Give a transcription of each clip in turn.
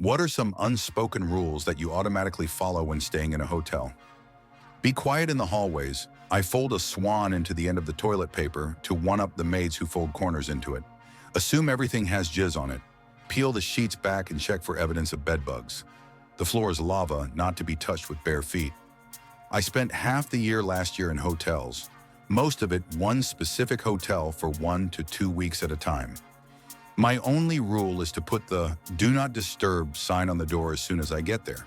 What are some unspoken rules that you automatically follow when staying in a hotel? Be quiet in the hallways. I fold a swan into the end of the toilet paper to one-up the maids who fold corners into it. Assume everything has jizz on it. Peel the sheets back and check for evidence of bed bugs. The floor is lava, not to be touched with bare feet. I spent half the year last year in hotels, most of it one specific hotel for 1 to 2 weeks at a time. My only rule is to put the "Do Not Disturb" sign on the door as soon as I get there.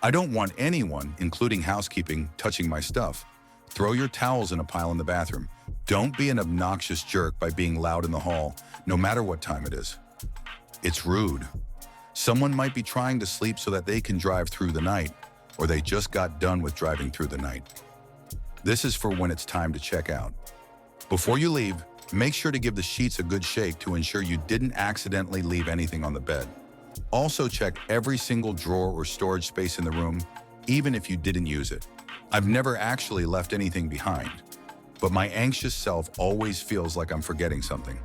I don't want anyone, including housekeeping, touching my stuff. Throw your towels in a pile in the bathroom. Don't be an obnoxious jerk by being loud in the hall, no matter what time it is. It's rude. Someone might be trying to sleep so that they can drive through the night, or they just got done with driving through the night. This is for when it's time to check out. Before you leave, make sure to give the sheets a good shake to ensure you didn't accidentally leave anything on the bed. Also check every single drawer or storage space in the room, even if you didn't use it. I've never actually left anything behind, but my anxious self always feels like I'm forgetting something.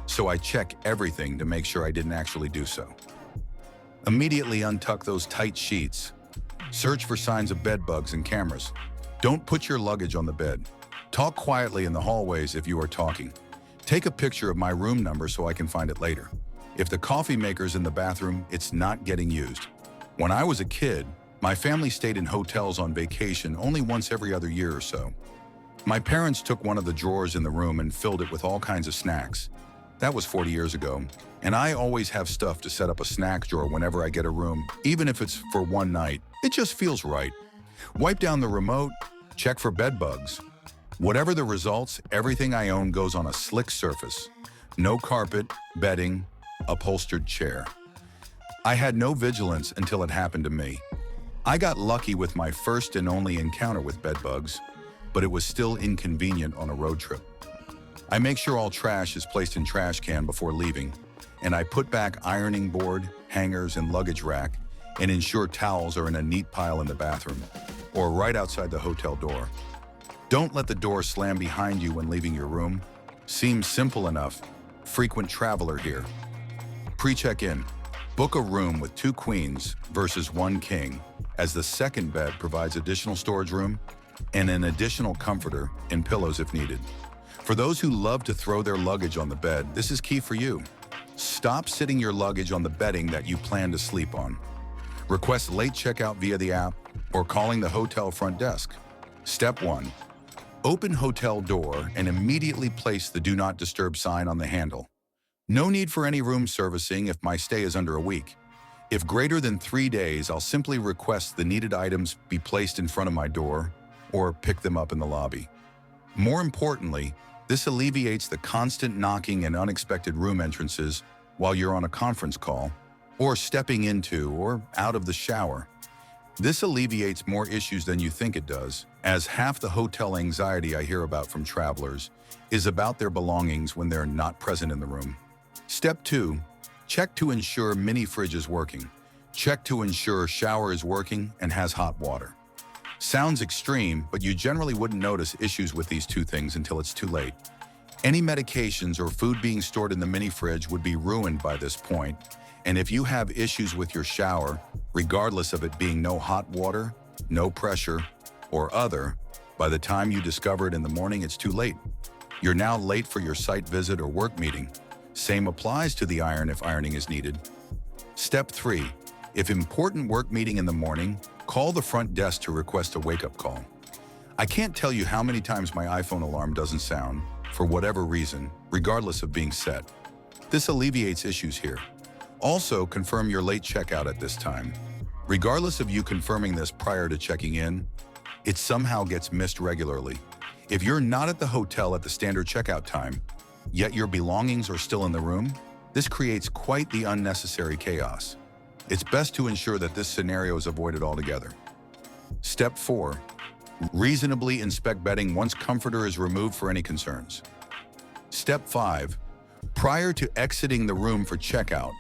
So I check everything to make sure I didn't actually do so. Immediately untuck those tight sheets. Search for signs of bed bugs and cameras. Don't put your luggage on the bed. Talk quietly in the hallways if you are talking. Take a picture of my room number so I can find it later. If the coffee maker's in the bathroom, it's not getting used. When I was a kid, my family stayed in hotels on vacation only once every other year or so. My parents took one of the drawers in the room and filled it with all kinds of snacks. That was 40 years ago, and I always have stuff to set up a snack drawer whenever I get a room, even if it's for one night. It just feels right. Wipe down the remote, check for bed bugs. Whatever the results, everything I own goes on a slick surface. No carpet, bedding, upholstered chair. I had no vigilance until it happened to me. I got lucky with my first and only encounter with bed bugs, but it was still inconvenient on a road trip. I make sure all trash is placed in trash can before leaving, and I put back ironing board, hangers, and luggage rack, and ensure towels are in a neat pile in the bathroom, or right outside the hotel door. Don't let the door slam behind you when leaving your room. Seems simple enough. Frequent traveler here. Pre-check-in. Book a room with 2 queens versus 1 king, as the second bed provides additional storage room and an additional comforter and pillows if needed. For those who love to throw their luggage on the bed, this is key for you. Stop sitting your luggage on the bedding that you plan to sleep on. Request late checkout via the app or calling the hotel front desk. Step 1. Open hotel door and immediately place the "Do Not Disturb" sign on the handle. No need for any room servicing if my stay is under a week. If greater than 3 days, I'll simply request the needed items be placed in front of my door or pick them up in the lobby. More importantly, this alleviates the constant knocking and unexpected room entrances while you're on a conference call or stepping into or out of the shower. This alleviates more issues than you think it does, as half the hotel anxiety I hear about from travelers is about their belongings when they're not present in the room. Step 2. Check to ensure mini fridge is working. Check to ensure shower is working and has hot water. Sounds extreme, but you generally wouldn't notice issues with these 2 things until it's too late. Any medications or food being stored in the mini fridge would be ruined by this point, and if you have issues with your shower, regardless of it being no hot water, no pressure, or other, by the time you discover it in the morning, it's too late. You're now late for your site visit or work meeting. Same applies to the iron if ironing is needed. Step 3. If important work meeting in the morning, call the front desk to request a wake-up call. I can't tell you how many times my iPhone alarm doesn't sound, for whatever reason, regardless of being set. This alleviates issues here. Also, confirm your late checkout at this time. Regardless of you confirming this prior to checking in, it somehow gets missed regularly. If you're not at the hotel at the standard checkout time, yet your belongings are still in the room, this creates quite the unnecessary chaos. It's best to ensure that this scenario is avoided altogether. Step 4. Reasonably inspect bedding once comforter is removed for any concerns. Step 5. Prior to exiting the room for checkout,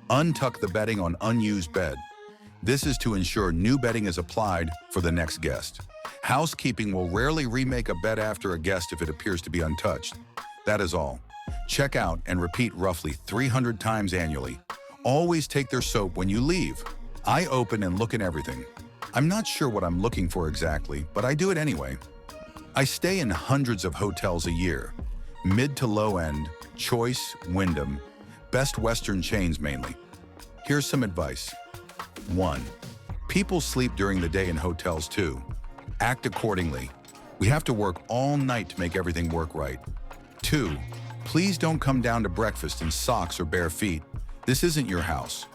untuck the bedding on unused bed. This is to ensure new bedding is applied for the next guest. Housekeeping will rarely remake a bed after a guest if it appears to be untouched. That is all. Check out and repeat roughly 300 times annually. always take their soap when you leave. I open and look at everything. I'm not sure what I'm looking for exactly, but I do it anyway. I stay in hundreds of hotels a year. Mid to low end, Choice, Wyndham, Best Western chains mainly. Here's some advice. 1. People sleep during the day in hotels too. Act accordingly. We have to work all night to make everything work right. 2. Please don't come down to breakfast in socks or bare feet. This isn't your house.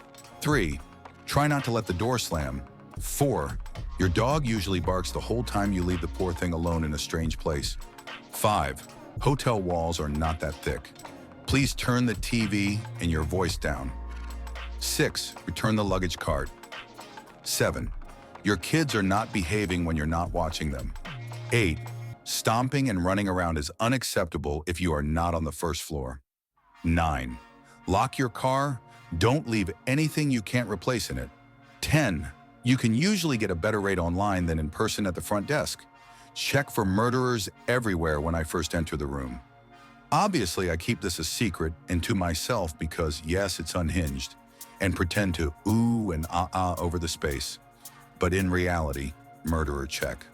3. Try not to let the door slam. 4. Your dog usually barks the whole time you leave the poor thing alone in a strange place. 5. Hotel walls are not that thick. Please turn the TV and your voice down. 6. Return the luggage cart. 7. Your kids are not behaving when you're not watching them. 8. Stomping and running around is unacceptable if you are not on the first floor. 9. Lock your car. Don't leave anything you can't replace in it. 10. You can usually get a better rate online than in person at the front desk. Check for murderers everywhere when I first enter the room. Obviously, I keep this a secret and to myself because, yes, it's unhinged, and pretend to ooh and ah over the space. But in reality, murderer check.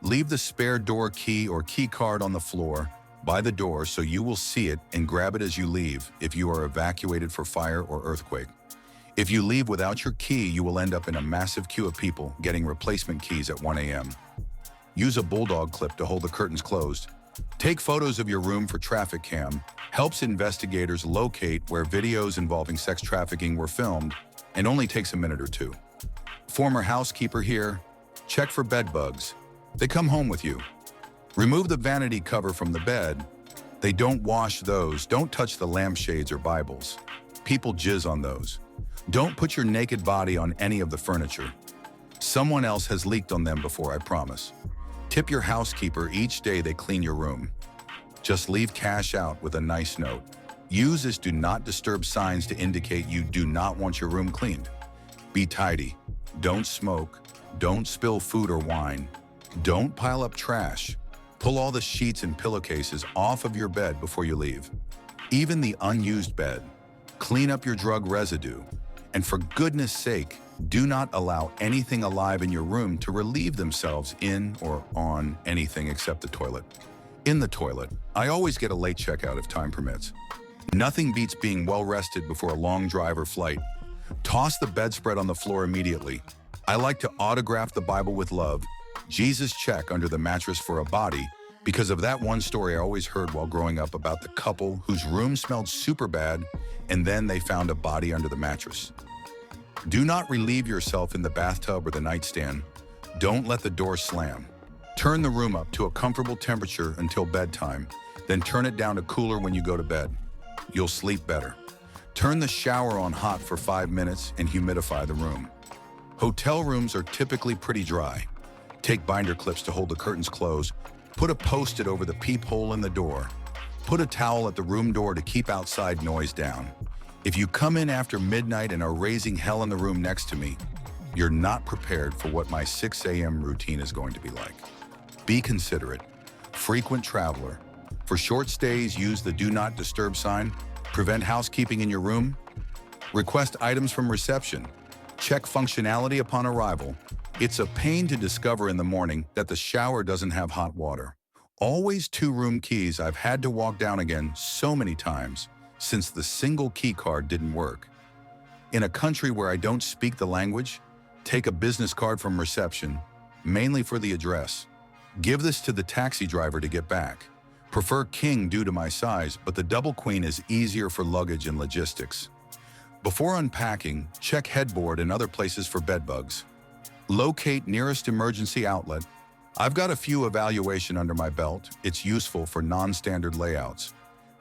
Leave the spare door key or key card on the floor by the door so you will see it and grab it as you leave if you are evacuated for fire or earthquake. If you leave without your key, you will end up in a massive queue of people getting replacement keys at 1 a.m. Use a bulldog clip to hold the curtains closed. Take photos of your room for traffic cam. Helps investigators locate where videos involving sex trafficking were filmed and only takes a minute or 2. Former housekeeper here. Check for bed bugs. They come home with you. Remove the vanity cover from the bed. They don't wash those. Don't touch the lampshades or Bibles. People jizz on those. Don't put your naked body on any of the furniture. Someone else has leaked on them before, I promise. Tip your housekeeper each day they clean your room. Just leave cash out with a nice note. Use as do not disturb signs to indicate you do not want your room cleaned. Be tidy. Don't smoke. Don't spill food or wine. Don't pile up trash. Pull all the sheets and pillowcases off of your bed before you leave. Even the unused bed. Clean up your drug residue. And for goodness sake, do not allow anything alive in your room to relieve themselves in or on anything except the toilet. In the toilet, I always get a late checkout if time permits. Nothing beats being well rested before a long drive or flight. Toss the bedspread on the floor immediately. I like to autograph the Bible with love. Jesus check under the mattress for a body because of that one story I always heard while growing up about the couple whose room smelled super bad and then they found a body under the mattress. Do not relieve yourself in the bathtub or the nightstand. Don't let the door slam. Turn the room up to a comfortable temperature until bedtime, then turn it down to cooler when you go to bed. You'll sleep better. Turn the shower on hot for 5 minutes and humidify the room. Hotel rooms are typically pretty dry. Take binder clips to hold the curtains closed. Put a Post-it over the peephole in the door. Put a towel at the room door to keep outside noise down. If you come in after midnight and are raising hell in the room next to me, you're not prepared for what my 6 a.m. routine is going to be like. Be considerate. Frequent traveler. For short stays, use the Do Not Disturb sign. Prevent housekeeping in your room. Request items from reception. Check functionality upon arrival. It's a pain to discover in the morning that the shower doesn't have hot water. Always 2 room keys. I've had to walk down again so many times since the single key card didn't work. In a country where I don't speak the language, take a business card from reception, mainly for the address. Give this to the taxi driver to get back. Prefer king due to my size, but the double queen is easier for luggage and logistics. Before unpacking, check headboard and other places for bed bugs. Locate nearest emergency outlet. I've got a few evaluation under my belt. It's useful for non-standard layouts.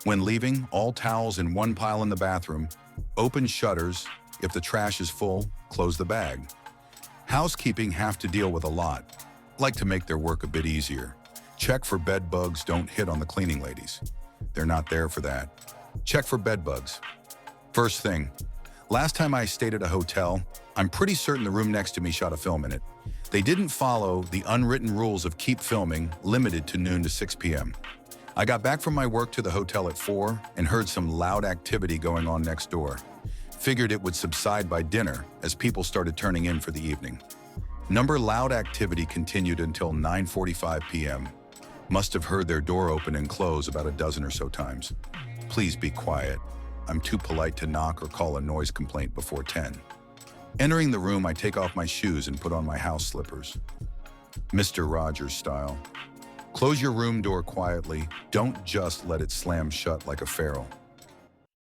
When leaving, all towels in one pile in the bathroom. Open shutters. If the trash is full, close the bag. Housekeeping have to deal with a lot. Like to make their work a bit easier. Check for bed bugs. Don't hit on the cleaning ladies. They're not there for that. Check for bed bugs. First thing, last time I stayed at a hotel, I'm pretty certain the room next to me shot a film in it. They didn't follow the unwritten rules of keep filming, limited to noon to 6 p.m. I got back from my work to the hotel at 4 and heard some loud activity going on next door. Figured it would subside by dinner as people started turning in for the evening. Number loud activity continued until 9:45 p.m. Must have heard their door open and close about a dozen or so times. Please be quiet. I'm too polite to knock or call a noise complaint before 10. Entering the room, I take off my shoes and put on my house slippers. Mr. Rogers style. Close your room door quietly. Don't just let it slam shut like a feral.